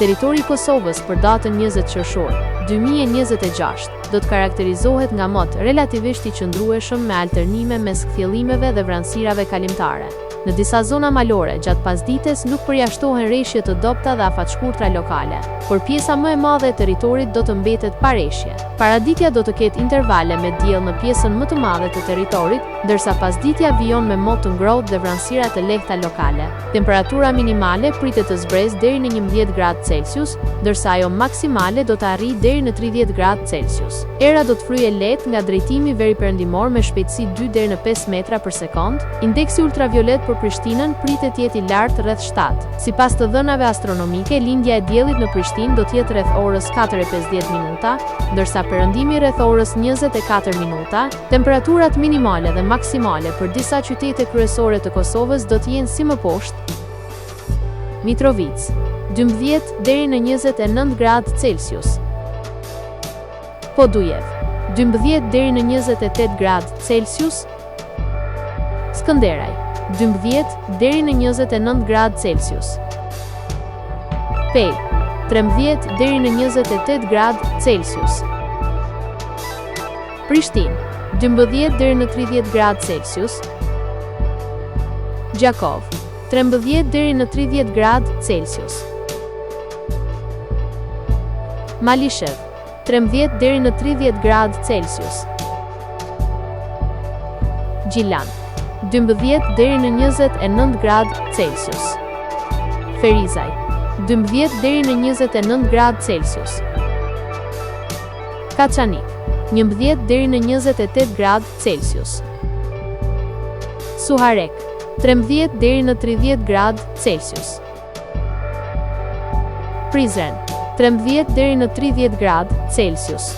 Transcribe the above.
Territori i Kosovës për datën 20 qershor 2026 do të karakterizohet nga mot relativisht i qëndrueshëm me alternime mes kthjellimeve dhe vranësirave kalimtare. Në disa zona malore, gjatë pasdites nuk përjashtohen reshje të dobta dhe afatshkurtra lokale, por pjesa më e madhe e territorit do të mbetet pa reshje. Paraditja do të ketë intervale me diell në pjesën më të madhe të territorit, ndërsa pasditja vijon me mot të ngrohtë dhe vranësira të lehta lokale. Temperatura minimale pritet të zbresë deri në 11 gradë Celsius, ndërsa ajo maksimale do të arrijë deri në 30 gradë Celsius. Era do të fryejë lehtë nga drejtimi veriperëndimor me shpejtësi 2 deri në 5 metra për sekond. Indeksi ultraviolet për Prishtinën pritet të jetë i lartë rreth 7. Sipas të dhënave astronomike, lindja e diellit në Prishtinë do të jetë rreth orës 4:50 minuta, ndërsa perëndimi rreth orës 24 minuta. Temperaturat minimale dhe maksimale për disa qytete kryesore të Kosovës do të jenë si më poshtë: Mitrovica 12 deri në 29 gradë Celsius, Podujev 12 deri në 28 gradë Celsius, Skënderaj 12 deri në 29 gradë Celsius, Pej 13 deri në 28 gradë Celsius, Prishtinë 12 deri në 30 gradë Celsius, Gjakov 13 deri në 30 gradë Celsius, Malishev 13 deri në 30 gradë Celsius, Gjilan 12 deri në 29 gradë Celsius, Ferizaj 12 deri në 29 gradë Celsius, Kaçanik 11 deri në 28 gradë Celsius, Suharek 13 deri në 30 gradë Celsius, Prizren 13 deri në 30 gradë Celsius.